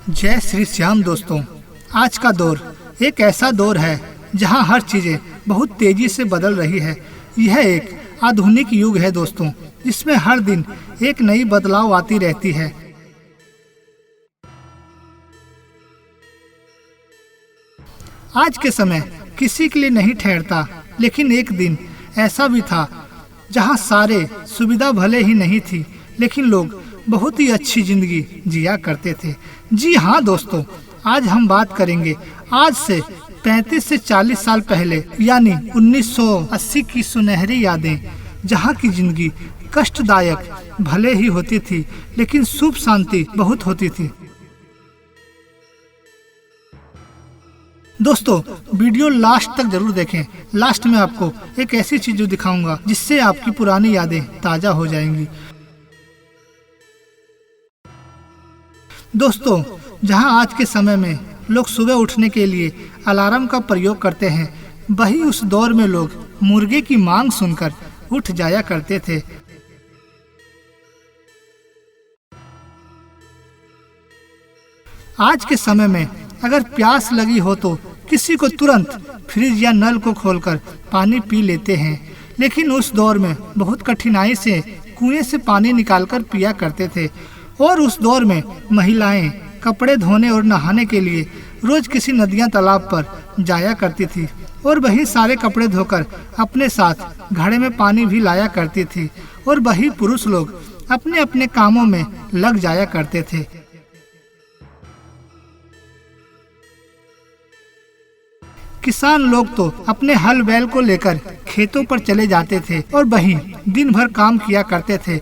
जय श्री श्याम दोस्तों। आज का दौर एक ऐसा दौर है जहां हर चीजें बहुत तेजी से बदल रही है। यह एक आधुनिक युग है दोस्तों, जिसमें हर दिन एक नई बदलाव आती रहती है। आज के समय किसी के लिए नहीं ठहरता, लेकिन एक दिन ऐसा भी था जहां सारे सुविधा भले ही नहीं थी, लेकिन लोग बहुत ही अच्छी जिंदगी जिया करते थे। जी हाँ दोस्तों, आज हम बात करेंगे आज से 35 से 40 साल पहले यानी 1980 की सुनहरी यादें, जहाँ की जिंदगी कष्टदायक भले ही होती थी, लेकिन सुख शांति बहुत होती थी। दोस्तों, वीडियो लास्ट तक जरूर देखें। लास्ट में आपको एक ऐसी चीज दिखाऊंगा जिससे आपकी पुरानी यादें ताजा हो जाएंगी। दोस्तों, जहां आज के समय में लोग सुबह उठने के लिए अलार्म का प्रयोग करते हैं, वही उस दौर में लोग मुर्गे की मांग सुनकर उठ जाया करते थे। आज के समय में अगर प्यास लगी हो तो किसी को तुरंत फ्रिज या नल को खोलकर पानी पी लेते हैं, लेकिन उस दौर में बहुत कठिनाई से कुएं से पानी निकालकर पिया करते थे। और उस दौर में महिलाएं कपड़े धोने और नहाने के लिए रोज किसी नदियां तालाब पर जाया करती थी, और वही सारे कपड़े धोकर अपने साथ घड़े में पानी भी लाया करती थी, और वही पुरुष लोग अपने अपने कामों में लग जाया करते थे। किसान लोग तो अपने हल बैल को लेकर खेतों पर चले जाते थे और वहीं दिन भर काम किया करते थे।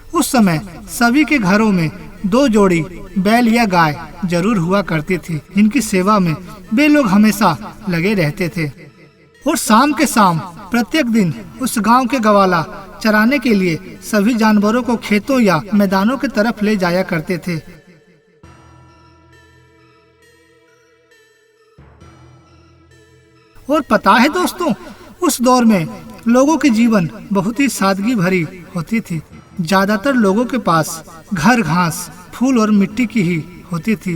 उस समय सभी के घरों में 2 जोड़ी बैल या गाय जरूर हुआ करती थी, जिनकी सेवा में वे लोग हमेशा लगे रहते थे। और शाम के शाम प्रत्येक दिन उस गांव के गवाला चराने के लिए सभी जानवरों को खेतों या मैदानों की तरफ ले जाया करते थे। और पता है दोस्तों, उस दौर में लोगों के जीवन बहुत ही सादगी भरी होती थी। ज्यादातर लोगों के पास घर घास, फूल और मिट्टी की ही होती थी,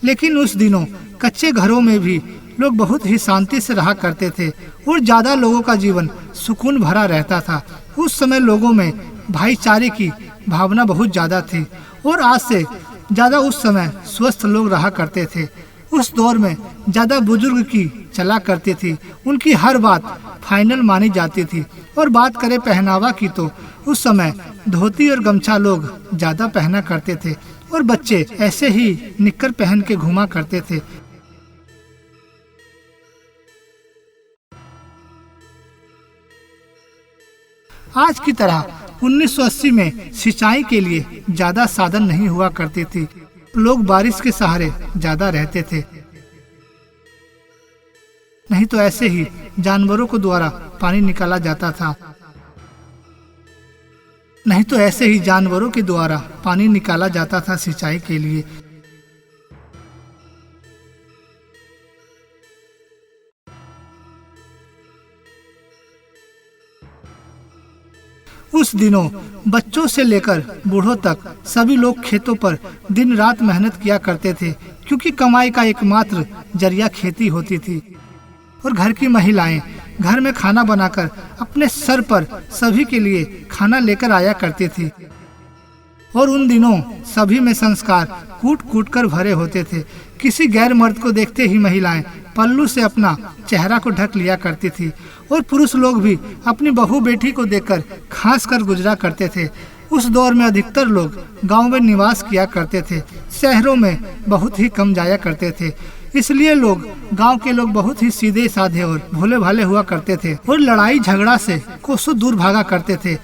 लेकिन उस दिनों कच्चे घरों में भी लोग बहुत ही शांति से रहा करते थे और ज्यादा लोगों का जीवन सुकून भरा रहता था। उस समय लोगों में भाईचारे की भावना बहुत ज्यादा थी और आज से ज्यादा उस समय स्वस्थ लोग रहा करते थे। उस दौर में ज्यादा बुजुर्ग की चला करती थी, उनकी हर बात फाइनल मानी जाती थी। और बात करें पहनावा की तो उस समय धोती और गमछा लोग ज्यादा पहना करते थे और बच्चे ऐसे ही निक्कर पहन के घुमा करते थे। आज की तरह 1980 में सिंचाई के लिए ज्यादा साधन नहीं हुआ करती थी। लोग बारिश के सहारे ज्यादा रहते थे, नहीं तो ऐसे ही जानवरों को द्वारा पानी निकाला जाता था। सिंचाई के लिए। उस दिनों बच्चों से लेकर बूढ़ों तक सभी लोग खेतों पर दिन रात मेहनत किया करते थे, क्योंकि कमाई का एकमात्र जरिया खेती होती थी। और घर की महिलाएं घर में खाना बनाकर अपने सर पर सभी के लिए खाना लेकर आया करती थी। और उन दिनों सभी में संस्कार कूट कूट कर भरे होते थे। किसी गैर मर्द को देखते ही महिलाएं पल्लू से अपना चेहरा को ढक लिया करती थी, और पुरुष लोग भी अपनी बहू बेटी को देखकर खांस कर गुजरा करते थे। उस दौर में अधिकतर लोग गांव में निवास किया करते थे, शहरों में बहुत ही कम जाया करते थे। इसलिए गांव के लोग बहुत ही सीधे साधे और भोले भाले हुआ करते थे और लड़ाई झगड़ा से कोसों दूर भागा करते थे।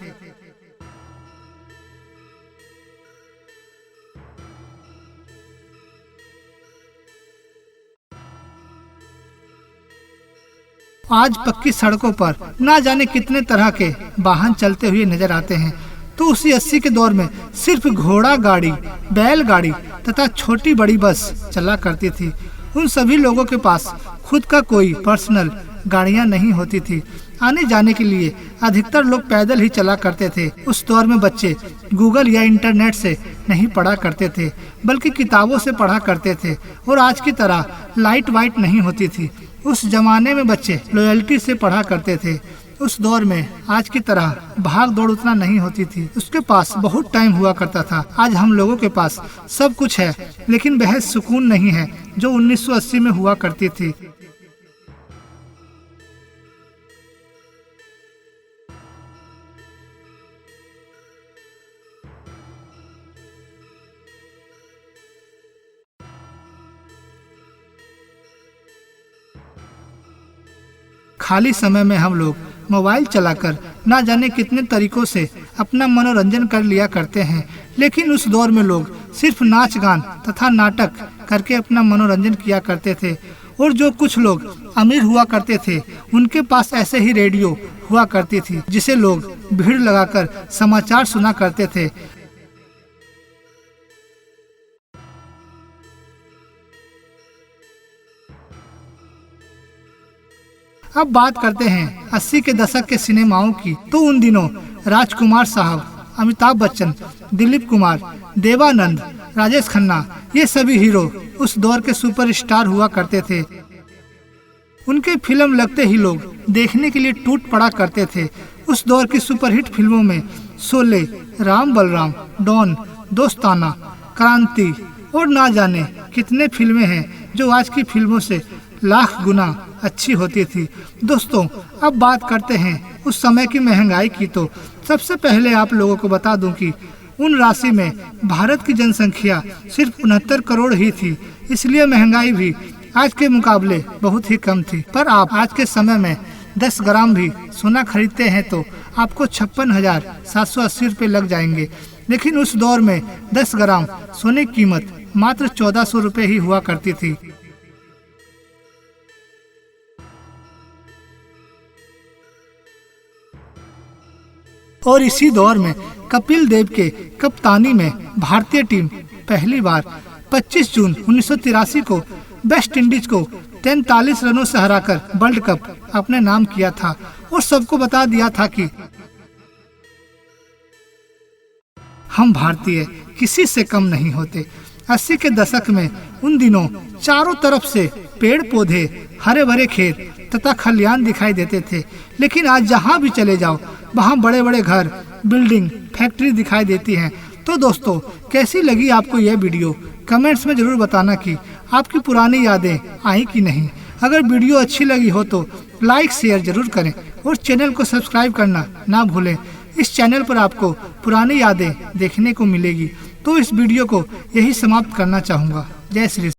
आज पक्की सड़कों पर ना जाने कितने तरह के वाहन चलते हुए नजर आते हैं, तो उसी 80 के दौर में सिर्फ घोड़ा गाड़ी, बैलगाड़ी तथा छोटी बड़ी बस चला करती थी। उन सभी लोगों के पास खुद का कोई पर्सनल गाड़ियां नहीं होती थी। आने जाने के लिए अधिकतर लोग पैदल ही चला करते थे। उस दौर में बच्चे गूगल या इंटरनेट से नहीं पढ़ा करते थे, बल्कि किताबों से पढ़ा करते थे। और आज की तरह लाइट वाइट नहीं होती थी। उस जमाने में बच्चे लॉयल्टी से पढ़ा करते थे। उस दौर में आज की तरह भाग दौड़ उतना नहीं होती थी। उसके पास बहुत टाइम हुआ करता था। आज हम लोगों के पास सब कुछ है, लेकिन वह सुकून नहीं है जो 1980 में हुआ करती थी। खाली समय में हम लोग मोबाइल चलाकर ना जाने कितने तरीकों से अपना मनोरंजन कर लिया करते हैं। लेकिन उस दौर में लोग सिर्फ नाच गान तथा नाटक करके अपना मनोरंजन किया करते थे। और जो कुछ लोग अमीर हुआ करते थे, उनके पास ऐसे ही रेडियो हुआ करती थी, जिसे लोग भीड़ लगाकर समाचार सुना करते थे। अब बात करते हैं 80 के दशक के सिनेमाओं की। तो उन दिनों राजकुमार साहब, अमिताभ बच्चन, दिलीप कुमार, देवानंद, राजेश खन्ना, ये सभी हीरो उस दौर के सुपरस्टार हुआ करते थे। उनके फिल्म लगते ही लोग देखने के लिए टूट पड़ा करते थे। उस दौर की सुपरहिट फिल्मों में शोले, राम बलराम, डॉन, दोस्ताना, क्रांति और ना जाने कितने फिल्में हैं जो आज की फिल्मों से लाख गुना अच्छी होती थी। दोस्तों, अब बात करते हैं उस समय की महंगाई की। तो सबसे पहले आप लोगों को बता दूं कि उन राशि में भारत की जनसंख्या सिर्फ 69 करोड़ ही थी, इसलिए महंगाई भी आज के मुकाबले बहुत ही कम थी। पर आप आज के समय में 10 ग्राम भी सोना खरीदते हैं तो आपको 56,780 रुपये लग जाएंगे। लेकिन उस दौर में 10 ग्राम सोने की कीमत मात्र 1400 रुपये ही हुआ करती थी। और इसी दौर में कपिल देव के कप्तानी में भारतीय टीम पहली बार 25 जून 1983 को वेस्ट इंडीज को 43 रनों से हराकर वर्ल्ड कप अपने नाम किया था और सबको बता दिया था कि हम भारतीय किसी से कम नहीं होते। 80 के दशक में उन दिनों चारों तरफ से पेड़ पौधे, हरे भरे खेत तथा खलियान दिखाई देते थे। लेकिन आज जहाँ भी चले जाओ वहाँ बड़े बड़े घर, बिल्डिंग, फैक्ट्री दिखाई देती हैं। तो दोस्तों, कैसी लगी आपको यह वीडियो? कमेंट्स में जरूर बताना कि आपकी पुरानी यादें आई कि नहीं। अगर वीडियो अच्छी लगी हो तो लाइक शेयर जरूर करें और चैनल को सब्सक्राइब करना ना भूलें। इस चैनल पर आपको पुरानी यादें देखने को मिलेगी। तो इस वीडियो को यही समाप्त करना चाहूँगा। जय श्री